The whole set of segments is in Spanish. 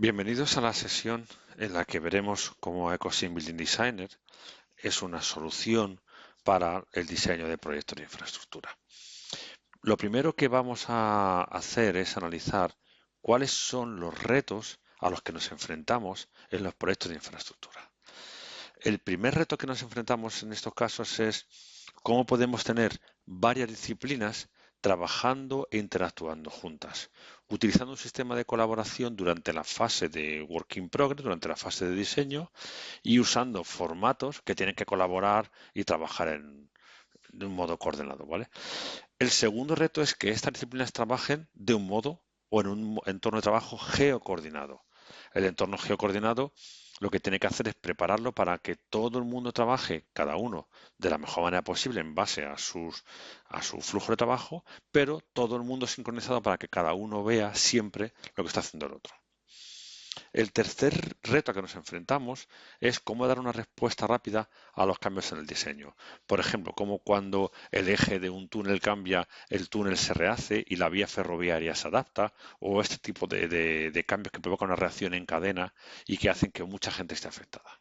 Bienvenidos a la sesión en la que veremos cómo EcoSym Building Designer es una solución para el diseño de proyectos de infraestructura. Lo primero que vamos a hacer es analizar cuáles son los retos a los que nos enfrentamos en los proyectos de infraestructura. El primer reto que nos enfrentamos en estos casos es cómo podemos tener varias disciplinas trabajando e interactuando juntas, utilizando un sistema de colaboración durante la fase de work in progress, durante la fase de diseño, y usando formatos que tienen que colaborar y trabajar de un modo coordinado, ¿vale? El segundo reto es que estas disciplinas trabajen de un modo o en un entorno de trabajo geocoordinado. El entorno geocoordinado lo que tiene que hacer es prepararlo para que todo el mundo trabaje, cada uno, de la mejor manera posible en base a su flujo de trabajo, pero todo el mundo sincronizado para que cada uno vea siempre lo que está haciendo el otro. El tercer reto a que nos enfrentamos es cómo dar una respuesta rápida a los cambios en el diseño. Por ejemplo, como cuando el eje de un túnel cambia, el túnel se rehace y la vía ferroviaria se adapta, o este tipo de cambios que provocan una reacción en cadena y que hacen que mucha gente esté afectada.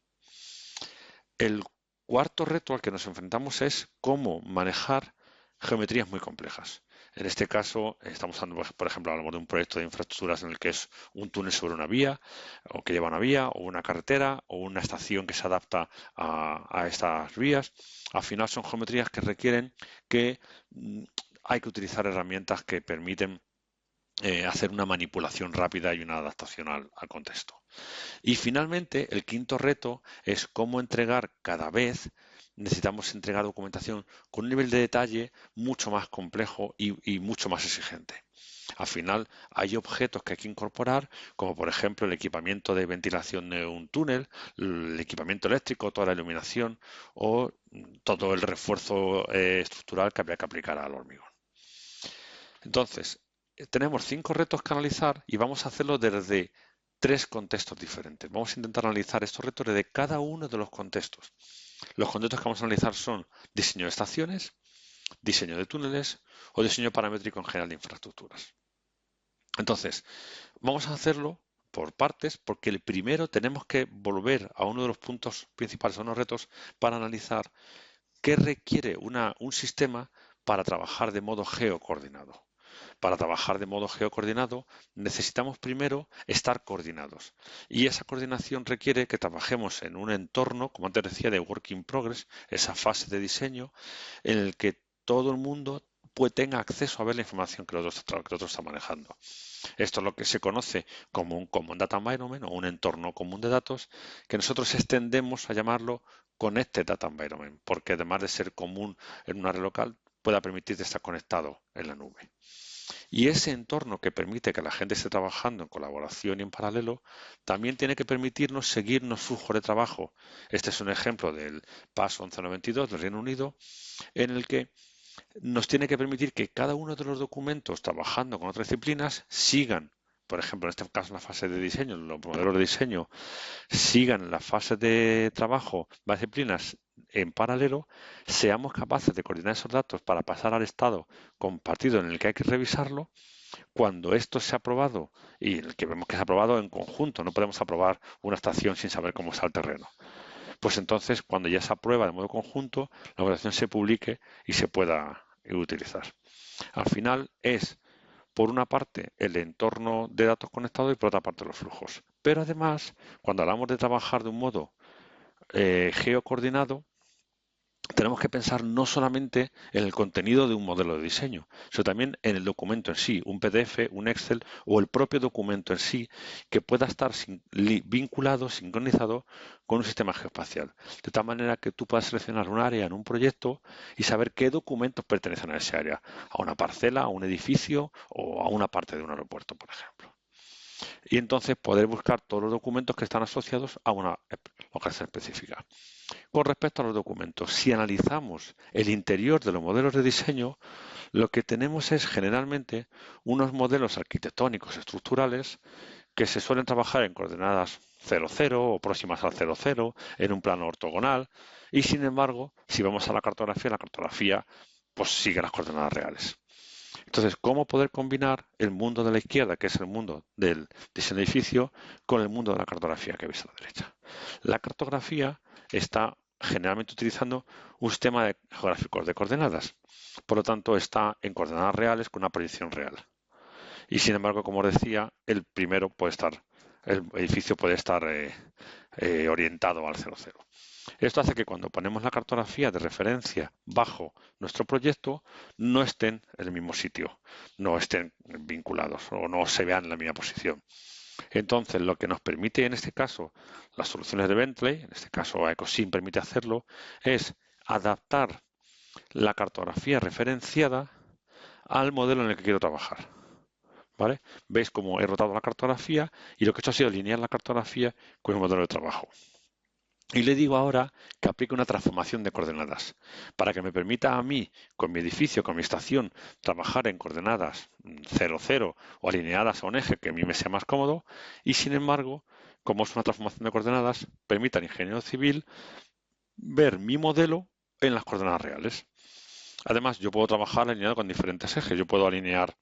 El cuarto reto al que nos enfrentamos es cómo manejar geometrías muy complejas. En este caso, estamos hablando, por ejemplo, hablamos de un proyecto de infraestructuras en el que es un túnel sobre una vía, o que lleva una vía, o una carretera, o una estación que se adapta a estas vías. Al final son geometrías que requieren que hay que utilizar herramientas que permiten hacer una manipulación rápida y una adaptación al contexto. Y finalmente, el quinto reto es cómo entregar cada vez, necesitamos entregar documentación con un nivel de detalle mucho más complejo y mucho más exigente. Al final hay objetos que hay que incorporar, como por ejemplo el equipamiento de ventilación de un túnel, el equipamiento eléctrico, toda la iluminación o todo el refuerzo estructural que habría que aplicar al hormigón. Entonces, tenemos 5 retos que analizar y vamos a hacerlo desde 3 contextos diferentes. Vamos a intentar analizar estos retos desde cada uno de los contextos. Los contextos que vamos a analizar son diseño de estaciones, diseño de túneles o diseño paramétrico en general de infraestructuras. Entonces, vamos a hacerlo por partes porque el primero tenemos que volver a uno de los puntos principales, a unos retos, para analizar qué requiere un sistema para trabajar de modo geocoordinado. Para trabajar de modo geocoordinado necesitamos primero estar coordinados y esa coordinación requiere que trabajemos en un entorno, como antes decía, de work in progress, esa fase de diseño en el que todo el mundo tenga acceso a ver la información que el otro está manejando. Esto es lo que se conoce como un Common Data Environment o un entorno común de datos que nosotros extendemos a llamarlo Connected Data Environment, porque además de ser común en una red local, pueda permitirte estar conectado en la nube. Y ese entorno que permite que la gente esté trabajando en colaboración y en paralelo, también tiene que permitirnos seguirnos flujo de trabajo. Este es un ejemplo del PAS 1192 del Reino Unido, en el que nos tiene que permitir que cada uno de los documentos trabajando con otras disciplinas sigan, por ejemplo, en este caso la fase de diseño, los modelos de diseño, sigan la fase de trabajo, las disciplinas en paralelo, seamos capaces de coordinar esos datos para pasar al estado compartido en el que hay que revisarlo. Cuando esto se ha aprobado y el que vemos que se ha aprobado en conjunto, no podemos aprobar una estación sin saber cómo está el terreno. Pues entonces, cuando ya se aprueba de modo conjunto, la evaluación se publique y se pueda utilizar. Al final es, por una parte, el entorno de datos conectados y por otra parte los flujos. Pero además, cuando hablamos de trabajar de un modo geocoordinado, tenemos que pensar no solamente en el contenido de un modelo de diseño, sino también en el documento en sí, un PDF, un Excel o el propio documento en sí, que pueda estar vinculado, sincronizado con un sistema geoespacial. De tal manera que tú puedas seleccionar un área en un proyecto y saber qué documentos pertenecen a ese área, a una parcela, a un edificio o a una parte de un aeropuerto, por ejemplo. Y entonces poder buscar todos los documentos que están asociados a una locación específica. Con respecto a los documentos, si analizamos el interior de los modelos de diseño, lo que tenemos es generalmente unos modelos arquitectónicos estructurales que se suelen trabajar en coordenadas 0,0 o próximas al 0,0 en un plano ortogonal y sin embargo, si vamos a la cartografía pues sigue las coordenadas reales. Entonces, ¿cómo poder combinar el mundo de la izquierda, que es el mundo del diseño de edificio, con el mundo de la cartografía que veis a la derecha? La cartografía está generalmente utilizando un sistema geográfico de coordenadas. Por lo tanto, está en coordenadas reales con una proyección real. Y sin embargo, como os decía, el edificio puede estar orientado al 00. Esto hace que cuando ponemos la cartografía de referencia bajo nuestro proyecto, no estén en el mismo sitio, no estén vinculados o no se vean en la misma posición. Entonces, lo que nos permite en este caso las soluciones de Bentley, en este caso EcoSim permite hacerlo, es adaptar la cartografía referenciada al modelo en el que quiero trabajar. ¿Vale? Veis cómo he rotado la cartografía y lo que he hecho ha sido alinear la cartografía con el modelo de trabajo. Y le digo ahora que aplique una transformación de coordenadas para que me permita a mí, con mi edificio, con mi estación, trabajar en coordenadas 0, 0 o alineadas a un eje que a mí me sea más cómodo y, sin embargo, como es una transformación de coordenadas, permita al ingeniero civil ver mi modelo en las coordenadas reales. Además, yo puedo trabajar alineado con diferentes ejes. Yo puedo alinear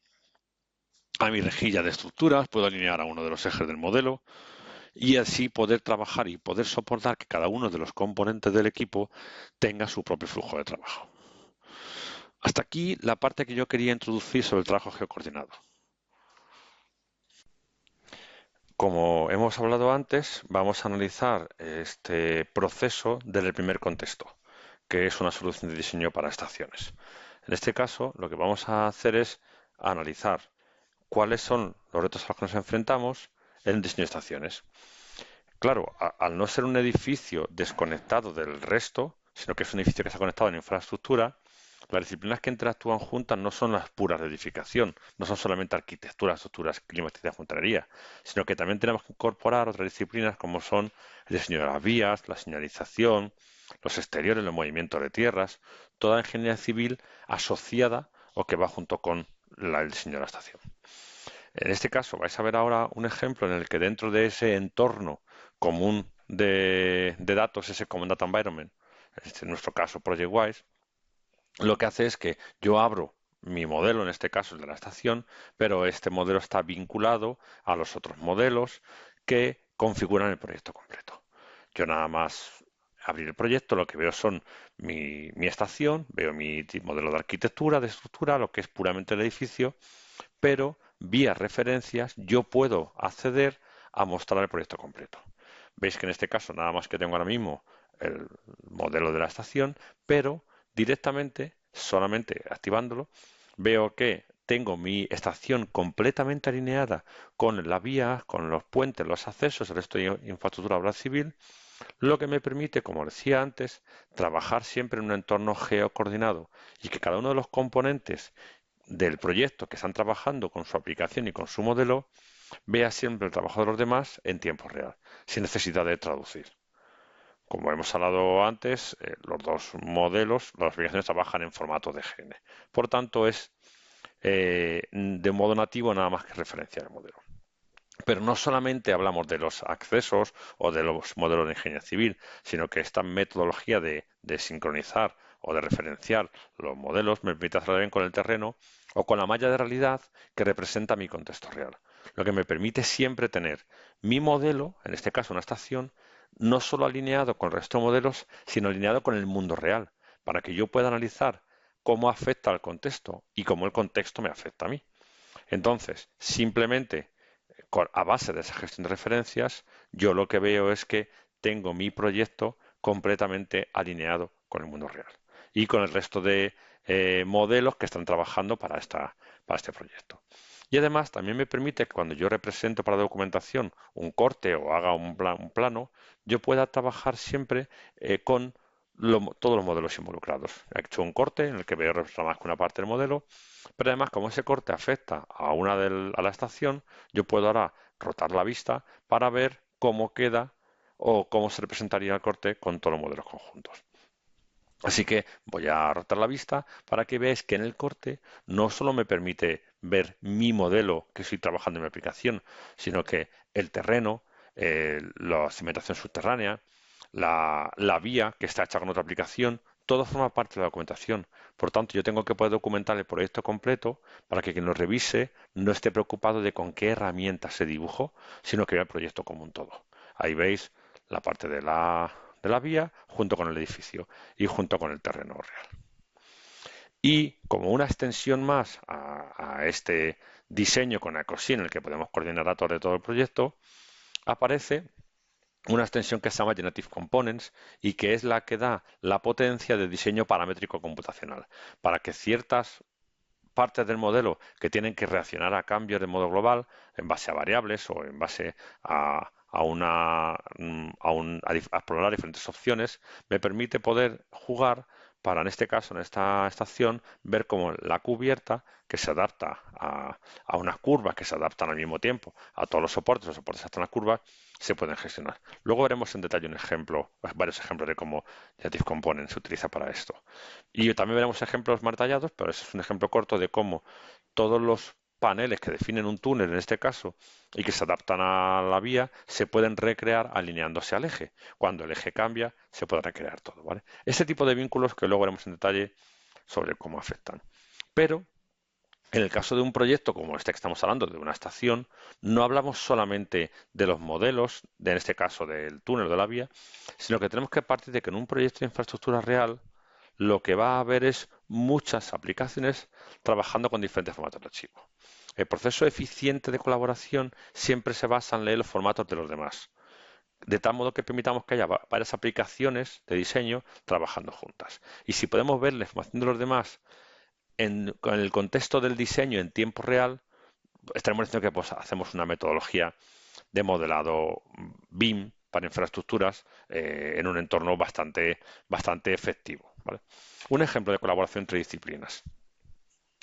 a mi rejilla de estructuras, puedo alinear a uno de los ejes del modelo, y así poder trabajar y poder soportar que cada uno de los componentes del equipo tenga su propio flujo de trabajo. Hasta aquí la parte que yo quería introducir sobre el trabajo geocoordinado. Como hemos hablado antes, vamos a analizar este proceso desde el primer contexto, que es una solución de diseño para estaciones. En este caso, lo que vamos a hacer es analizar cuáles son los retos a los que nos enfrentamos en el diseño de estaciones. Claro, al no ser un edificio desconectado del resto, sino que es un edificio que está conectado en infraestructura, las disciplinas que interactúan juntas no son las puras de edificación, no son solamente arquitectura, estructuras, climatología, fontanería, sino que también tenemos que incorporar otras disciplinas como son el diseño de las vías, la señalización, los exteriores, los movimientos de tierras, toda la ingeniería civil asociada o que va junto con el diseño de la estación. En este caso vais a ver ahora un ejemplo en el que dentro de ese entorno común de datos, ese Common Data Environment, en nuestro caso ProjectWise, lo que hace es que yo abro mi modelo, en este caso el de la estación, pero este modelo está vinculado a los otros modelos que configuran el proyecto completo. Yo nada más abrir el proyecto, lo que veo son mi estación, veo mi modelo de arquitectura, de estructura, lo que es puramente el edificio, pero vía referencias yo puedo acceder a mostrar el proyecto completo. Veis que en este caso nada más que tengo ahora mismo el modelo de la estación, pero directamente, solamente activándolo, veo que tengo mi estación completamente alineada con las vías, con los puentes, los accesos, el resto de infraestructura obra civil, lo que me permite, como decía antes, trabajar siempre en un entorno geocoordinado y que cada uno de los componentes del proyecto que están trabajando con su aplicación y con su modelo vea siempre el trabajo de los demás en tiempo real, sin necesidad de traducir. Como hemos hablado antes, los dos modelos, las aplicaciones trabajan en formato DGN. Por tanto, es de modo nativo nada más que referenciar el modelo. Pero no solamente hablamos de los accesos o de los modelos de ingeniería civil, sino que esta metodología de sincronizar o de referenciar los modelos me permite hacerlo bien con el terreno o con la malla de realidad que representa mi contexto real. Lo que me permite siempre tener mi modelo, en este caso una estación, no solo alineado con el resto de modelos, sino alineado con el mundo real, para que yo pueda analizar cómo afecta al contexto y cómo el contexto me afecta a mí. Entonces, simplemente a base de esa gestión de referencias, yo lo que veo es que tengo mi proyecto completamente alineado con el mundo real y con el resto de modelos que están trabajando para este proyecto. Y además también me permite que cuando yo represento para documentación un corte o haga un plano, yo pueda trabajar siempre con todos los modelos involucrados. He hecho un corte en el que veo representar más que una parte del modelo, pero además como ese corte afecta a la estación, yo puedo ahora rotar la vista para ver cómo queda o cómo se representaría el corte con todos los modelos conjuntos. Así que voy a rotar la vista para que veáis que en el corte no solo me permite ver mi modelo que estoy trabajando en mi aplicación, sino que el terreno, la cimentación subterránea, la vía que está hecha con otra aplicación, todo forma parte de la documentación. Por tanto, yo tengo que poder documentar el proyecto completo para que quien lo revise no esté preocupado de con qué herramienta se dibujó, sino que vea el proyecto como un todo. Ahí veis la parte de la vía junto con el edificio y junto con el terreno real. Y como una extensión más a este diseño con Ecosyn, en el que podemos coordinar datos de todo el proyecto, aparece una extensión que se llama Generative Components y que es la que da la potencia de diseño paramétrico computacional para que ciertas partes del modelo que tienen que reaccionar a cambios de modo global en base a variables o en base a explorar diferentes opciones, me permite poder jugar para, en este caso, en esta estación, ver cómo la cubierta, que se adapta a unas curvas que se adaptan al mismo tiempo a todos los soportes hasta las curvas, se pueden gestionar. Luego veremos en detalle un ejemplo, varios ejemplos de cómo Generative Components se utiliza para esto. Y también veremos ejemplos más detallados, pero ese es un ejemplo corto de cómo todos los paneles que definen un túnel, en este caso, y que se adaptan a la vía, se pueden recrear alineándose al eje. Cuando el eje cambia, se puede recrear todo, ¿vale? Este tipo de vínculos que luego veremos en detalle sobre cómo afectan. Pero en el caso de un proyecto como este que estamos hablando, de una estación, no hablamos solamente de los modelos, en este caso del túnel o de la vía, sino que tenemos que partir de que en un proyecto de infraestructura real lo que va a haber es muchas aplicaciones trabajando con diferentes formatos de archivo. El proceso eficiente de colaboración siempre se basa en leer los formatos de los demás, de tal modo que permitamos que haya varias aplicaciones de diseño trabajando juntas. Y si podemos ver la información de los demás con el contexto del diseño en tiempo real, estaremos diciendo que pues, hacemos una metodología de modelado BIM para infraestructuras en un entorno bastante efectivo, ¿vale? Un ejemplo de colaboración entre disciplinas.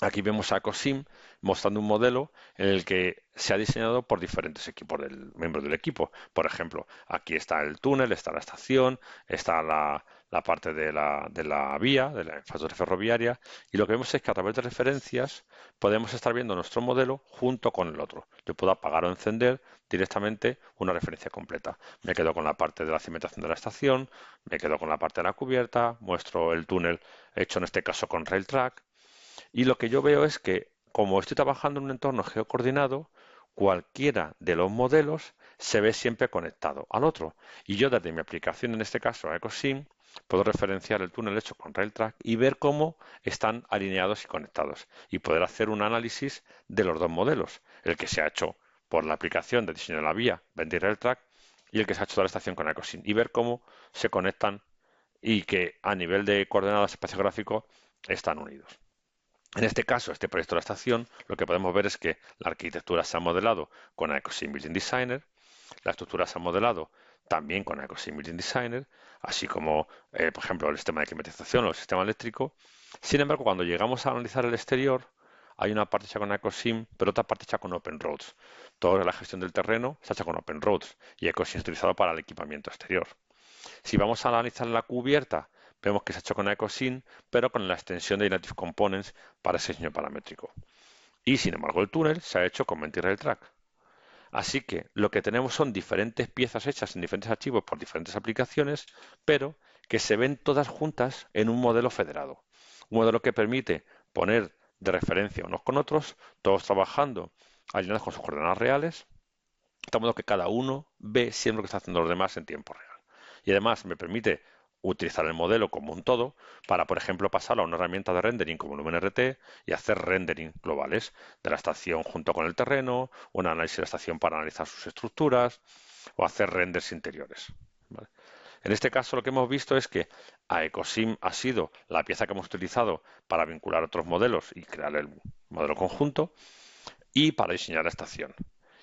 Aquí vemos a Ecosym mostrando un modelo en el que se ha diseñado por diferentes equipos miembros del equipo. Por ejemplo, aquí está el túnel, está la estación, está la parte de la vía, de la infraestructura ferroviaria, y lo que vemos es que a través de referencias podemos estar viendo nuestro modelo junto con el otro. Yo puedo apagar o encender directamente una referencia completa. Me quedo con la parte de la cimentación de la estación, me quedo con la parte de la cubierta, muestro el túnel hecho en este caso con Railtrack, y lo que yo veo es que, como estoy trabajando en un entorno geocoordinado, cualquiera de los modelos se ve siempre conectado al otro. Y yo desde mi aplicación, en este caso a Ecosym, puedo referenciar el túnel hecho con Railtrack y ver cómo están alineados y conectados. Y poder hacer un análisis de los dos modelos. El que se ha hecho por la aplicación de diseño de la vía, Bendy Railtrack, y el que se ha hecho de la estación con Ecosym. Y ver cómo se conectan y que a nivel de coordenadas espaciográfico están unidos. En este caso, este proyecto de la estación, lo que podemos ver es que la arquitectura se ha modelado con Ecosym Building Designer, la estructura se ha modelado también con Ecosym Building Designer, así como, por ejemplo, el sistema de climatización o el sistema eléctrico. Sin embargo, cuando llegamos a analizar el exterior, hay una parte hecha con Ecosym, pero otra parte hecha con OpenRoads. Toda la gestión del terreno está hecha con OpenRoads y Ecosym es utilizado para el equipamiento exterior. Si vamos a analizar la cubierta, vemos que se ha hecho con Ecosyn, pero con la extensión de Native Components para ese diseño paramétrico. Y sin embargo, el túnel se ha hecho con Track. Así que lo que tenemos son diferentes piezas hechas en diferentes archivos por diferentes aplicaciones, pero que se ven todas juntas en un modelo federado. Un modelo que permite poner de referencia unos con otros, todos trabajando alineados con sus coordenadas reales, de tal modo que cada uno ve siempre lo que está haciendo los demás en tiempo real. Y además me permite utilizar el modelo como un todo para, por ejemplo, pasarlo a una herramienta de rendering como LumenRT y hacer rendering globales de la estación junto con el terreno, un análisis de la estación para analizar sus estructuras o hacer renders interiores, ¿vale? En este caso lo que hemos visto es que Ecosym ha sido la pieza que hemos utilizado para vincular otros modelos y crear el modelo conjunto y para diseñar la estación.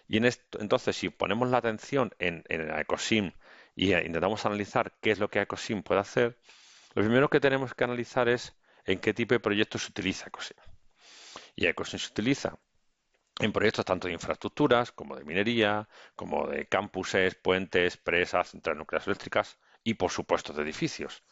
Y entonces, si ponemos la atención en Ecosym y intentamos analizar qué es lo que Ecosym puede hacer, lo primero que tenemos que analizar es en qué tipo de proyectos se utiliza Ecosym. Y Ecosym se utiliza en proyectos tanto de infraestructuras como de minería, como de campuses, puentes, presas, centrales nucleares eléctricas y, por supuesto, de edificios.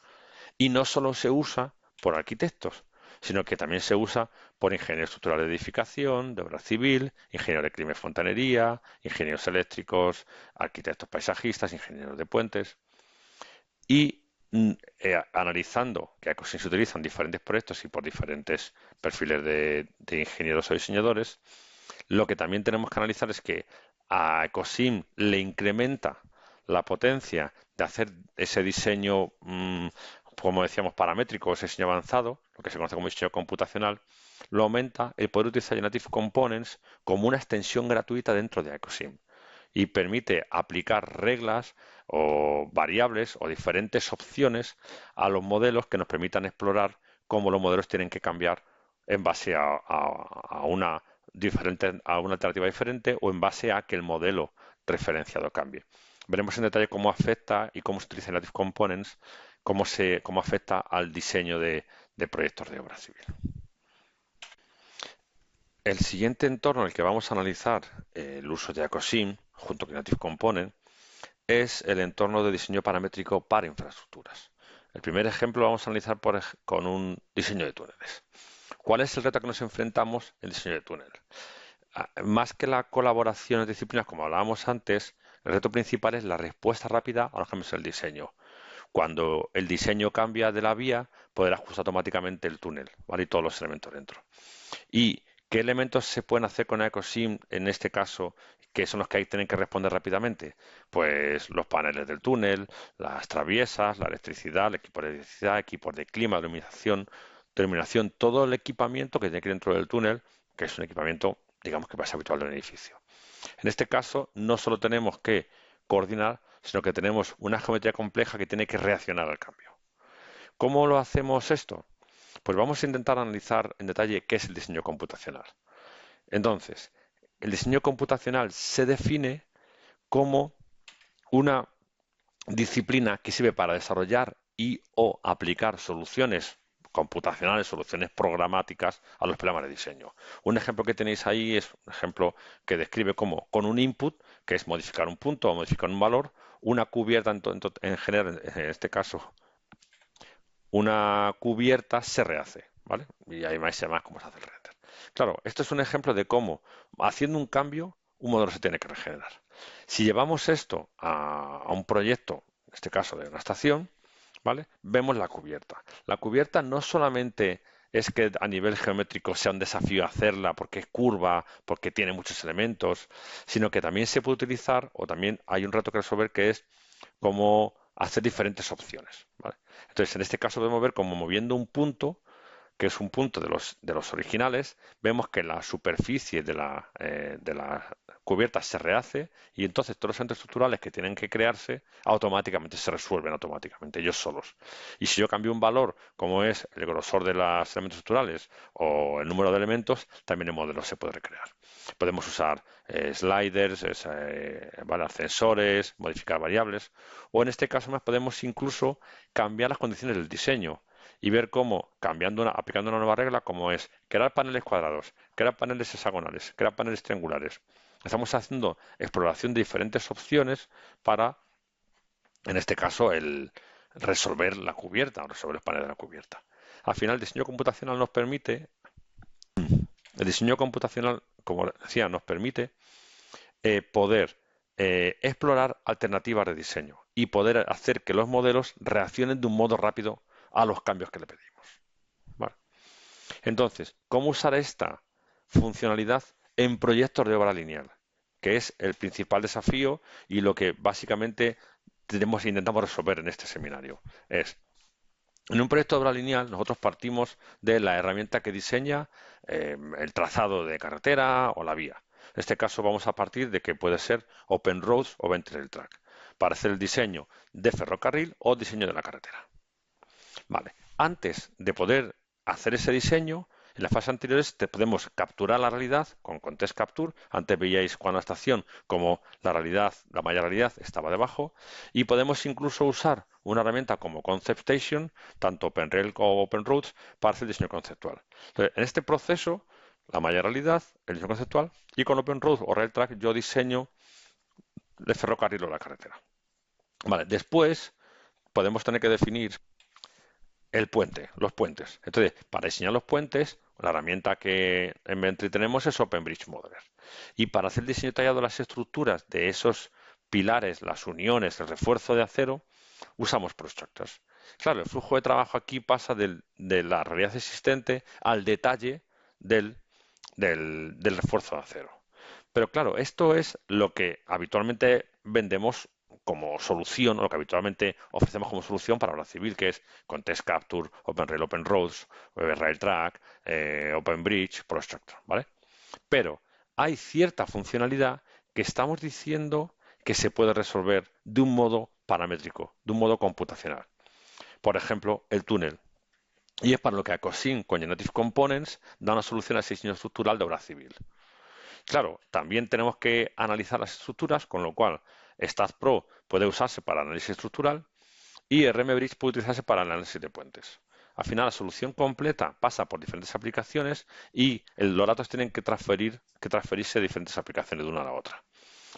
Y no solo se usa por arquitectos, sino que también se usa por ingenieros estructurales de edificación, de obra civil, ingenieros de clima y fontanería, ingenieros eléctricos, arquitectos paisajistas, ingenieros de puentes. Y analizando que Ecosim se utiliza en diferentes proyectos y por diferentes perfiles de ingenieros o diseñadores, lo que también tenemos que analizar es que a Ecosim le incrementa la potencia de hacer ese diseño, como decíamos, paramétrico, ese diseño avanzado, lo que se conoce como diseño computacional, lo aumenta el poder utilizar Native Components como una extensión gratuita dentro de Ecosim y permite aplicar reglas o variables o diferentes opciones a los modelos que nos permitan explorar cómo los modelos tienen que cambiar en base a una a una alternativa diferente o en base a que el modelo referenciado cambie. Veremos en detalle cómo afecta y cómo se utiliza Native Components, cómo afecta al diseño de proyectos de obra civil. El siguiente entorno en el que vamos a analizar el uso de Ecosim junto con Native Component es el entorno de diseño paramétrico para infraestructuras. El primer ejemplo lo vamos a analizar con un diseño de túneles. ¿Cuál es el reto que nos enfrentamos en el diseño de túnel? Más que la colaboración de disciplinas, como hablábamos antes, el reto principal es la respuesta rápida a los cambios en el diseño. Cuando el diseño cambia de la vía, poder ajustar automáticamente el túnel, ¿vale? Y todos los elementos dentro. ¿Y qué elementos se pueden hacer con Ecosim en este caso, que son los que hay que tienen que responder rápidamente? Pues los paneles del túnel, las traviesas, la electricidad, el equipo de electricidad, equipos de clima, iluminación, todo el equipamiento que tiene que ir dentro del túnel, que es un equipamiento, digamos que más habitual del edificio. En este caso, no solo tenemos que coordinar, sino que tenemos una geometría compleja que tiene que reaccionar al cambio. ¿Cómo lo hacemos esto? Pues vamos a intentar analizar en detalle qué es el diseño computacional. Entonces, el diseño computacional se define como una disciplina que sirve para desarrollar y o aplicar soluciones computacionales, soluciones programáticas a los problemas de diseño. Un ejemplo que tenéis ahí es un ejemplo que describe cómo con un input, que es modificar un punto o modificar un valor, una cubierta en general, en este caso una cubierta se rehace, ¿vale? Y ahí más se llama cómo se hace el render. Claro, esto es un ejemplo de cómo, haciendo un cambio, un modelo se tiene que regenerar. Si llevamos esto a un proyecto, en este caso de una estación, ¿vale? Vemos la cubierta. La cubierta no solamente es que a nivel geométrico sea un desafío hacerla porque es curva, porque tiene muchos elementos, sino que también se puede utilizar, o también hay un reto que resolver que es cómo hacer diferentes opciones, ¿vale? Entonces, en este caso podemos ver cómo moviendo un punto, que es un punto de los originales, vemos que la superficie de la cubierta se rehace y entonces todos los elementos estructurales que tienen que crearse automáticamente se resuelven automáticamente, ellos solos. Y si yo cambio un valor, como es el grosor de los elementos estructurales o el número de elementos, también el modelo se puede recrear. Podemos usar sliders, ¿vale? Ascensores, modificar variables, o en este caso más podemos incluso cambiar las condiciones del diseño y ver cómo, aplicando una nueva regla, como es crear paneles cuadrados, crear paneles hexagonales, crear paneles triangulares. Estamos haciendo exploración de diferentes opciones para, en este caso, el resolver la cubierta o resolver los paneles de la cubierta. Al final, el diseño computacional nos permite, el diseño computacional, como decía, nos permite poder explorar alternativas de diseño y poder hacer que los modelos reaccionen de un modo rápido a los cambios que le pedimos. ¿Vale? Entonces, ¿cómo usar esta funcionalidad en proyectos de obra lineal? Que es el principal desafío y lo que básicamente intentamos resolver en este seminario. En un proyecto de obra lineal, nosotros partimos de la herramienta que diseña el trazado de carretera o la vía. En este caso vamos a partir de que puede ser Open Roads o Ventrail Track para hacer el diseño de ferrocarril o diseño de la carretera. Vale. Antes de poder hacer ese diseño, en las fases anteriores te podemos capturar la realidad con Context Capture. Antes veíais cuando la estación como la realidad, la malla realidad estaba debajo. Y podemos incluso usar una herramienta como ConceptStation, tanto OpenRail como OpenRoads, para hacer diseño conceptual. Entonces, en este proceso, la malla realidad, el diseño conceptual, y con OpenRoads o RailTrack yo diseño el ferrocarril o la carretera. Vale, después podemos tener que definir el puente, los puentes. Entonces, para diseñar los puentes, la herramienta que en Ventrail tenemos es OpenBridge Modeler. Y para hacer el diseño detallado de las estructuras de esos pilares, las uniones, el refuerzo de acero, usamos ProStructures. Claro, el flujo de trabajo aquí pasa de la realidad existente al detalle del, del refuerzo de acero. Pero claro, esto es lo que habitualmente vendemos como solución, o lo que habitualmente ofrecemos como solución para obra civil, que es Contest Capture, OpenRail, OpenRoads, Railtrack, OpenBridge, ProStructure, ¿vale? Pero hay cierta funcionalidad que estamos diciendo que se puede resolver de un modo paramétrico, de un modo computacional. Por ejemplo, el túnel. Y es para lo que ACOSYN con Generative Components da una solución al diseño estructural de obra civil. Claro, también tenemos que analizar las estructuras, con lo cual StatPro puede usarse para análisis estructural y RMBridge puede utilizarse para el análisis de puentes. Al final, la solución completa pasa por diferentes aplicaciones y los datos tienen que transferirse de diferentes aplicaciones de una a la otra.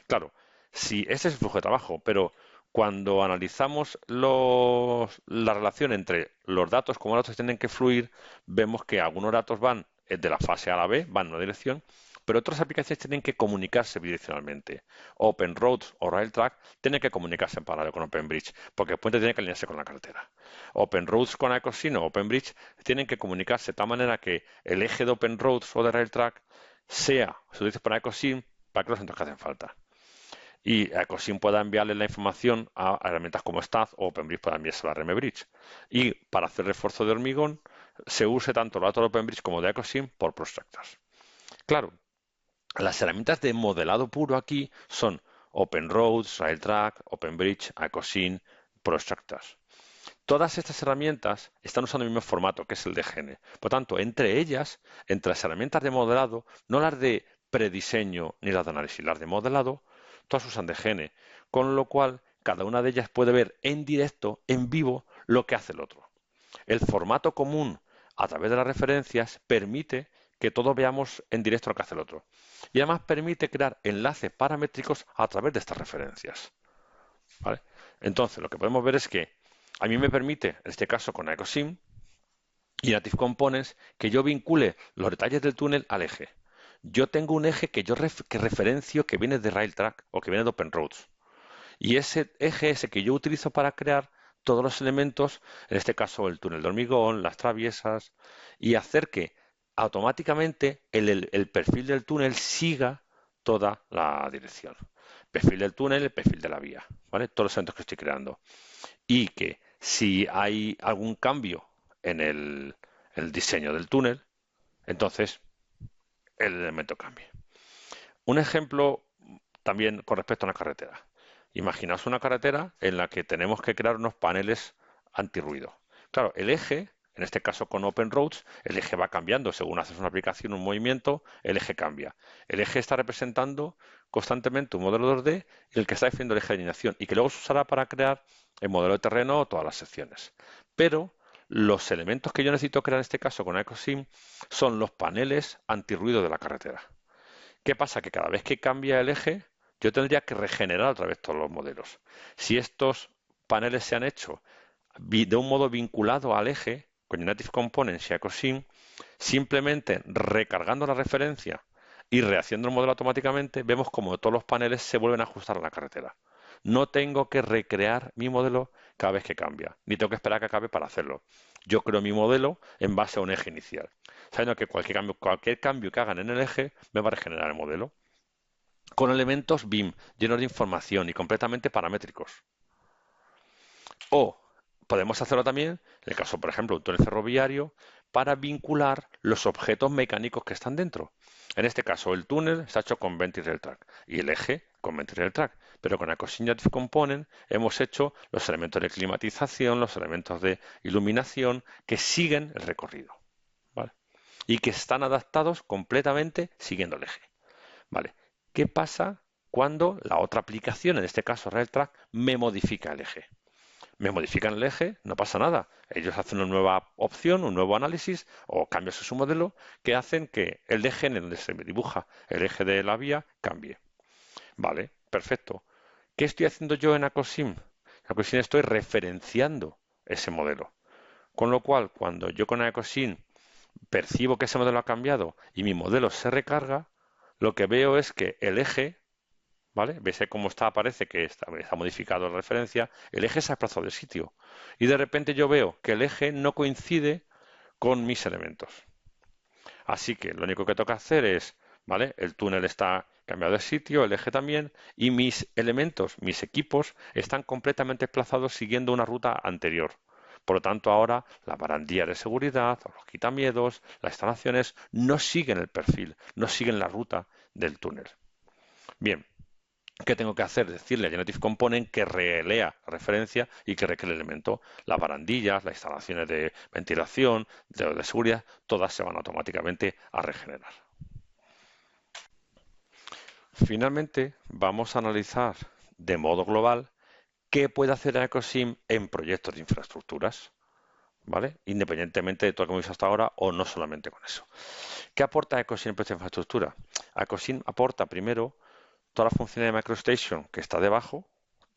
Claro, sí, ese es el flujo de trabajo, pero cuando analizamos la relación entre los datos, cómo los datos tienen que fluir, vemos que algunos datos van de la fase A a la B, van en una dirección, pero otras aplicaciones tienen que comunicarse bidireccionalmente. OpenRoads o Railtrack tienen que comunicarse en paralelo con OpenBridge, porque el puente tiene que alinearse con la carretera. OpenRoads con ACOSYN o OpenBridge tienen que comunicarse de tal manera que el eje de OpenRoads o de Railtrack se utilice por ACOSYN para que los centros que hacen falta y Ecosyn pueda enviarle la información a herramientas como Stat o OpenBridge para enviársela a RMBridge. Y para hacer refuerzo de hormigón se use tanto el datos de OpenBridge como de Ecosyn por prostructures. Claro, las herramientas de modelado puro aquí son OpenRoads, Railtrack, OpenBridge, Ecosyn, prostructures. Todas estas herramientas están usando el mismo formato, que es el DGN. Por tanto, entre ellas, entre las herramientas de modelado, no las de prediseño ni las de análisis, las de modelado, todas usan DGN, con lo cual cada una de ellas puede ver en directo, en vivo, lo que hace el otro. El formato común a través de las referencias permite que todos veamos en directo lo que hace el otro. Y además permite crear enlaces paramétricos a través de estas referencias. ¿Vale? Entonces, lo que podemos ver es que a mí me permite, en este caso con Ecosym y Native Components, que yo vincule los detalles del túnel al eje. Yo tengo un eje que referencio que viene de Railtrack o que viene de OpenRoads. Y ese eje es el que yo utilizo para crear todos los elementos, en este caso el túnel de hormigón, las traviesas, y hacer que automáticamente el perfil del túnel siga toda la dirección. Perfil del túnel, el perfil de la vía, ¿vale? Todos los elementos que estoy creando. Y que si hay algún cambio en el diseño del túnel, entonces el elemento cambie. Un ejemplo también con respecto a una carretera. Imaginaos una carretera en la que tenemos que crear unos paneles antirruido. Claro, el eje, en este caso con OpenRoads, el eje va cambiando. Según haces una aplicación, un movimiento, el eje cambia. El eje está representando constantemente un modelo 2D y el que está definiendo el eje de alineación y que luego se usará para crear el modelo de terreno o todas las secciones. Pero los elementos que yo necesito crear en este caso con Ecosym son los paneles antirruido de la carretera. ¿Qué pasa? Que cada vez que cambia el eje, yo tendría que regenerar otra vez todos los modelos. Si estos paneles se han hecho de un modo vinculado al eje, con Native Components y Ecosym, simplemente recargando la referencia y rehaciendo el modelo automáticamente, vemos como todos los paneles se vuelven a ajustar a la carretera. No tengo que recrear mi modelo cada vez que cambia, ni tengo que esperar a que acabe para hacerlo. Yo creo mi modelo en base a un eje inicial, sabiendo que cualquier cambio que hagan en el eje me va a regenerar el modelo, con elementos BIM llenos de información y completamente paramétricos. O podemos hacerlo también, en el caso, por ejemplo, de un túnel ferroviario, para vincular los objetos mecánicos que están dentro. En este caso, el túnel está hecho con Ventil Track y el eje con Ventil Track. Pero con Ecosyn Native Component hemos hecho los elementos de climatización, los elementos de iluminación que siguen el recorrido, ¿vale? Y que están adaptados completamente siguiendo el eje. ¿Vale? ¿Qué pasa cuando la otra aplicación, en este caso Railtrack, me modifica el eje? Me modifican el eje, no pasa nada. Ellos hacen una nueva opción, un nuevo análisis o cambios en su modelo que hacen que el eje en donde se me dibuja el eje de la vía cambie. Vale, perfecto. ¿Qué estoy haciendo yo en Ecosym? En Ecosym estoy referenciando ese modelo. Con lo cual, cuando yo con Ecosym percibo que ese modelo ha cambiado y mi modelo se recarga, lo que veo es que el eje ¿vale? ¿Veis ahí cómo está? Aparece que está modificado la referencia. El eje se ha desplazado de sitio. Y de repente yo veo que el eje no coincide con mis elementos. Así que lo único que toca hacer es, ¿vale? El túnel está cambiado de sitio, el eje también, y mis elementos, mis equipos, están completamente desplazados siguiendo una ruta anterior. Por lo tanto, ahora la barandilla de seguridad, los quitamiedos, las instalaciones no siguen el perfil, no siguen la ruta del túnel. Bien, ¿qué tengo que hacer? Decirle a Generative Component que relea la referencia y que recree el elemento. Las barandillas, las instalaciones de ventilación, de seguridad, todas se van automáticamente a regenerar. Finalmente, vamos a analizar de modo global qué puede hacer Ecosim en proyectos de infraestructuras, ¿vale? Independientemente de todo lo que hemos visto hasta ahora o no solamente con eso. ¿Qué aporta Ecosim en proyectos de infraestructura? Ecosim aporta primero toda la función de MicroStation que está debajo,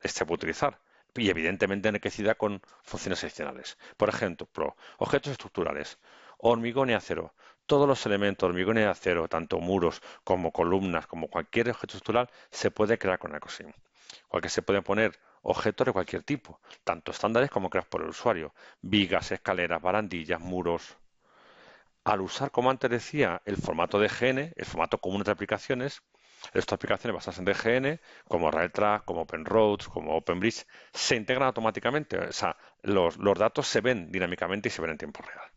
se puede utilizar y evidentemente enriquecida con funciones adicionales. Por ejemplo, objetos estructurales, hormigón y acero. Todos los elementos, hormigón y acero, tanto muros como columnas, como cualquier objeto estructural, se puede crear con Ecosim. Cualquier se pueden poner objetos de cualquier tipo, tanto estándares como creados por el usuario. Vigas, escaleras, barandillas, muros. Al usar, como antes decía, el formato DGN, el formato común de aplicaciones, estas aplicaciones basadas en DGN, como Railtrack, como OpenRoads, como OpenBridge, se integran automáticamente. O sea, los datos se ven dinámicamente y se ven en tiempo real.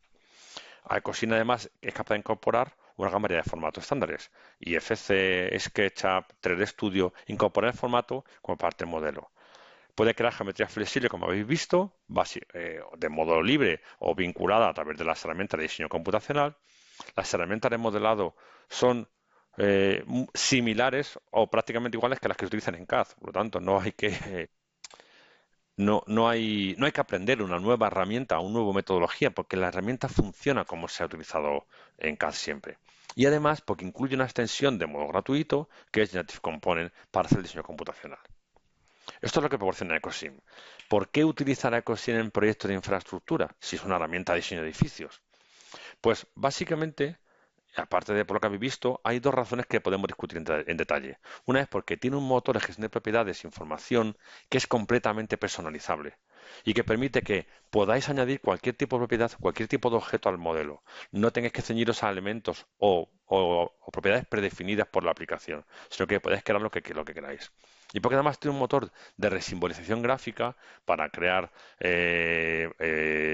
Ecosyn además es capaz de incorporar una gran variedad de formatos estándares. IFC, SketchUp, 3D Studio, incorporar el formato como parte del modelo. Puede crear geometría flexible, como habéis visto, de modo libre o vinculada a través de las herramientas de diseño computacional. Las herramientas de modelado son similares o prácticamente iguales que las que se utilizan en CAD. Por lo tanto, no hay que aprender una nueva herramienta o una nueva metodología porque la herramienta funciona como se ha utilizado en CAD siempre. Y además porque incluye una extensión de modo gratuito que es Generative Component para hacer el diseño computacional. Esto es lo que proporciona Ecosim. ¿Por qué utilizar Ecosim en proyectos de infraestructura si es una herramienta de diseño de edificios? Pues básicamente, aparte de por lo que habéis visto, hay dos razones que podemos discutir en detalle. Una es porque tiene un motor de gestión de propiedades e información que es completamente personalizable y que permite que podáis añadir cualquier tipo de propiedad, cualquier tipo de objeto al modelo. No tengáis que ceñiros a elementos o propiedades predefinidas por la aplicación, sino que podéis crear lo que queráis. Y porque además tiene un motor de resimbolización gráfica para crear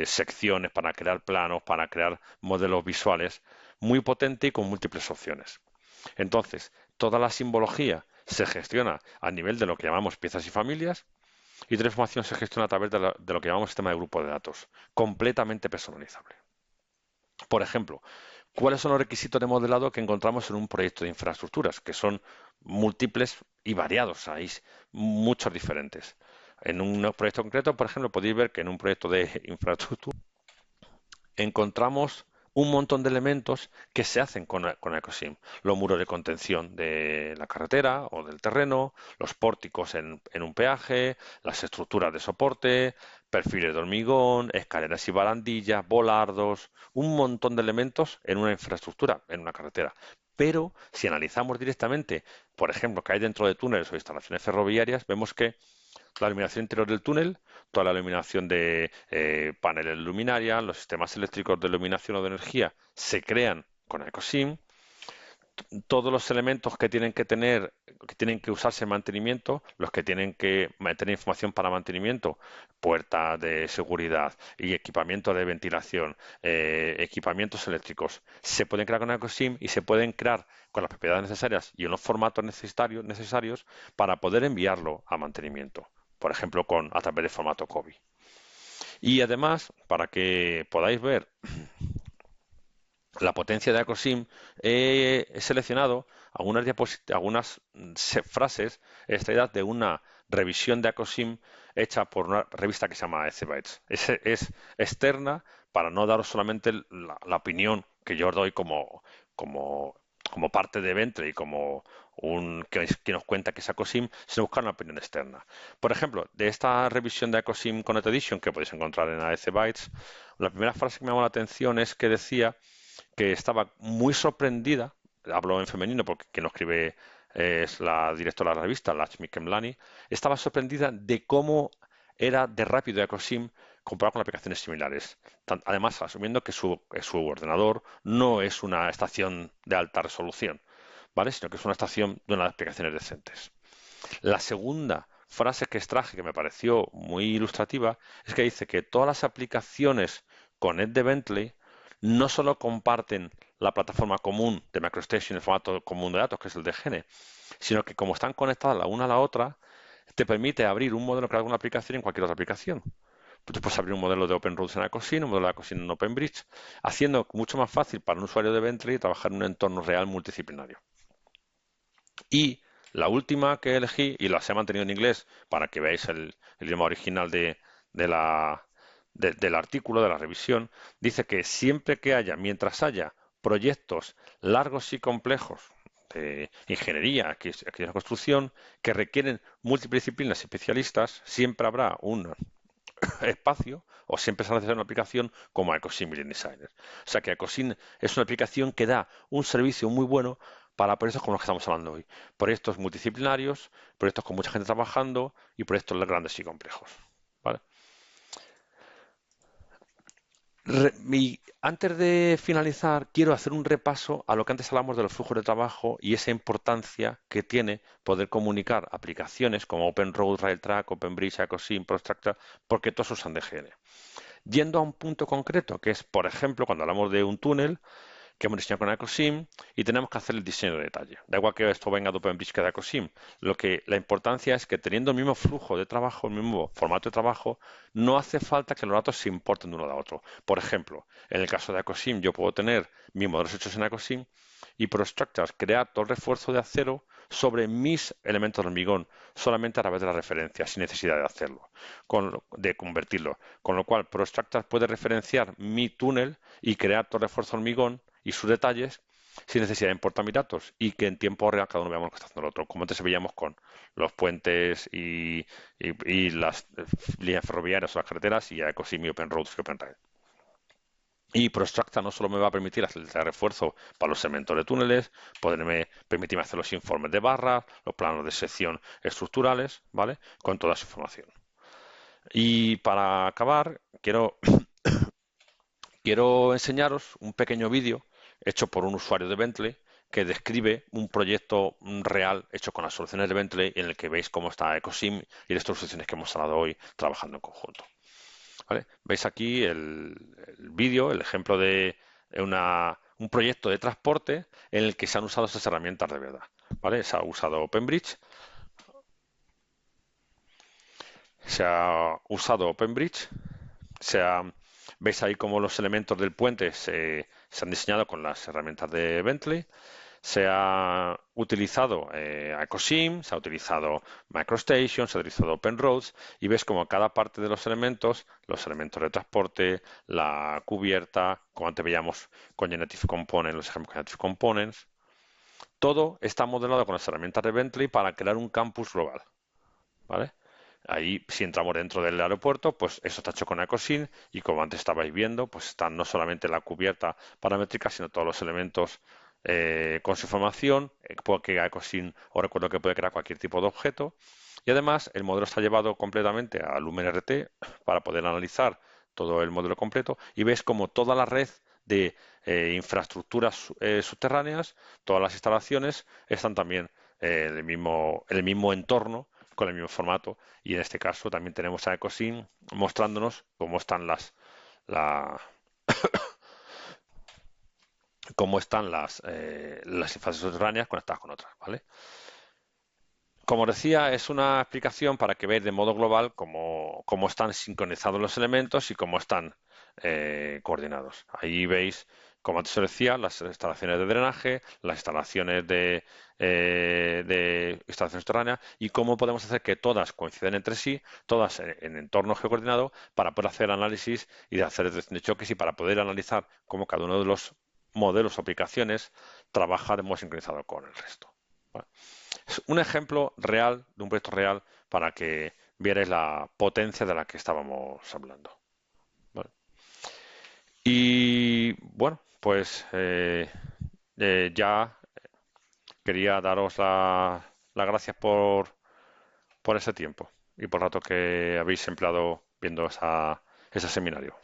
secciones, para crear planos, para crear modelos visuales muy potente y con múltiples opciones. Entonces, toda la simbología se gestiona a nivel de lo que llamamos piezas y familias y toda la información se gestiona a través de lo que llamamos sistema de grupo de datos, completamente personalizable. Por ejemplo, ¿cuáles son los requisitos de modelado que encontramos en un proyecto de infraestructuras? Que son múltiples y variados, hay muchos diferentes. En un proyecto concreto, por ejemplo, podéis ver que en un proyecto de infraestructura encontramos un montón de elementos que se hacen con Ecosim. Los muros de contención de la carretera o del terreno, los pórticos en un peaje, las estructuras de soporte, perfiles de hormigón, escaleras y barandillas, volardos, un montón de elementos en una infraestructura, en una carretera. Pero si analizamos directamente, por ejemplo, que hay dentro de túneles o instalaciones ferroviarias, vemos que la iluminación interior del túnel, toda la iluminación de paneles de luminaria, los sistemas eléctricos de iluminación o de energía se crean con Ecosim. Todos los elementos que tienen que tienen que usarse en mantenimiento, los que tienen que tener información para mantenimiento, puertas de seguridad y equipamiento de ventilación, equipamientos eléctricos, se pueden crear con Ecosim y se pueden crear con las propiedades necesarias y en los formatos necesarios para poder enviarlo a mantenimiento. Por ejemplo, a través de formato COBI. Y además, para que podáis ver la potencia de Acosim, he seleccionado algunas frases extraídas de una revisión de Acosim hecha por una revista que se llama Ezbytes. Es externa para no daros solamente la opinión que yo os doy como, como parte de Ventre y como que nos cuenta que es Acosim, sino buscar una opinión externa. Por ejemplo, de esta revisión de Acosim Connect Edition que podéis encontrar en Ezbytes, la primera frase que me llamó la atención es que decía que estaba muy sorprendida, hablo en femenino porque quien lo escribe es la directora de la revista, Lakshmi Kemlani, estaba sorprendida de cómo era de rápido EcoSim comparado con aplicaciones similares. Además, asumiendo que su ordenador no es una estación de alta resolución, ¿vale? Sino que es una estación de unas aplicaciones decentes. La segunda frase que extraje, que me pareció muy ilustrativa, es que dice que todas las aplicaciones con Ed de Bentley no solo comparten la plataforma común de MicroStation, el formato común de datos, que es el de Gene, sino que como están conectadas la una a la otra, te permite abrir un modelo creado con una aplicación en cualquier otra aplicación. Pues tú puedes abrir un modelo de OpenRoads en EcoSim, un modelo de EcoSim en OpenBridge, haciendo mucho más fácil para un usuario de Bentley trabajar en un entorno real multidisciplinario. Y la última que elegí, y las he mantenido en inglés para que veáis el idioma original del artículo, de la revisión, dice que siempre que haya, mientras haya proyectos largos y complejos de ingeniería, aquí es la construcción, que requieren múltiples disciplinas y especialistas, siempre habrá un espacio o siempre se necesita una aplicación como EcoSim Building Designer. O sea que EcoSim es una aplicación que da un servicio muy bueno para proyectos como los que estamos hablando hoy. Proyectos multidisciplinarios, proyectos con mucha gente trabajando y proyectos grandes y complejos. ¿Vale? Y antes de finalizar, quiero hacer un repaso a lo que antes hablamos de los flujos de trabajo y esa importancia que tiene poder comunicar aplicaciones como OpenRoads, Railtrack, OpenBridge, EcoSim, Prostructure, porque todos usan DGN. Yendo a un punto concreto, que es, por ejemplo, cuando hablamos de un túnel que hemos diseñado con EcoSim y tenemos que hacer el diseño de detalle. Da igual que esto venga de OpenBridge que de EcoSim. La importancia es que teniendo el mismo flujo de trabajo, el mismo formato de trabajo, no hace falta que los datos se importen de uno a otro. Por ejemplo, en el caso de EcoSim, yo puedo tener mis modelos hechos en EcoSim y ProStructures crear todo el refuerzo de acero sobre mis elementos de hormigón, solamente a través de la referencia, sin necesidad de hacerlo, de convertirlo. Con lo cual, ProStructures puede referenciar mi túnel y crear todo el refuerzo de hormigón y sus detalles sin necesidad de importar mis datos y que en tiempo real cada uno veamos lo que está haciendo el otro, como antes veíamos con los puentes y las líneas ferroviarias o las carreteras y a EcoSim y OpenRoads y OpenRail. Y Prostructa no solo me va a permitir hacer el refuerzo para los segmentos de túneles, permitirme hacer los informes de barras, los planos de sección estructurales, ¿vale? Con toda esa información. Y para acabar, quiero enseñaros un pequeño vídeo hecho por un usuario de Bentley que describe un proyecto real hecho con las soluciones de Bentley en el que veis cómo está EcoSim y las soluciones que hemos hablado hoy trabajando en conjunto. ¿Vale? Veis aquí el vídeo, el ejemplo de un proyecto de transporte en el que se han usado estas herramientas de verdad. ¿Vale? Se ha usado OpenBridge, veis ahí cómo los elementos del puente se han diseñado con las herramientas de Bentley. Se ha utilizado EcoSim, se ha utilizado MicroStation, se ha utilizado OpenRoads y ves como cada parte de los elementos de transporte, la cubierta, como antes veíamos con Genetic Components, los ejemplos de Genetic Components, todo está modelado con las herramientas de Bentley para crear un campus global, ¿vale? Ahí, si entramos dentro del aeropuerto, pues eso está hecho con EcoSim y como antes estabais viendo, pues está no solamente la cubierta paramétrica, sino todos los elementos con su información, porque EcoSim os recuerdo que puede crear cualquier tipo de objeto. Y además, el modelo está llevado completamente a LumenRT para poder analizar todo el modelo completo y ves como toda la red de infraestructuras subterráneas, todas las instalaciones están también en el mismo entorno con el mismo formato y en este caso también tenemos a EcoSim mostrándonos la, cómo están las infraestructuras subterráneas conectadas con otras, ¿vale? Como os decía, es una explicación para que veáis de modo global cómo están sincronizados los elementos y cómo están coordinados. Ahí veis, como antes os decía, las instalaciones de drenaje, las instalaciones de instalación subterránea y cómo podemos hacer que todas coincidan entre sí, todas en entorno geocoordinado, para poder hacer análisis y de hacer detección de choques y para poder analizar cómo cada uno de los modelos o aplicaciones trabaja de modo sincronizado con el resto. ¿Vale? Es un ejemplo real de un proyecto real para que vierais la potencia de la que estábamos hablando. ¿Vale? Y bueno, pues ya Quería daros las gracias por ese tiempo y por el rato que habéis empleado viendo ese seminario.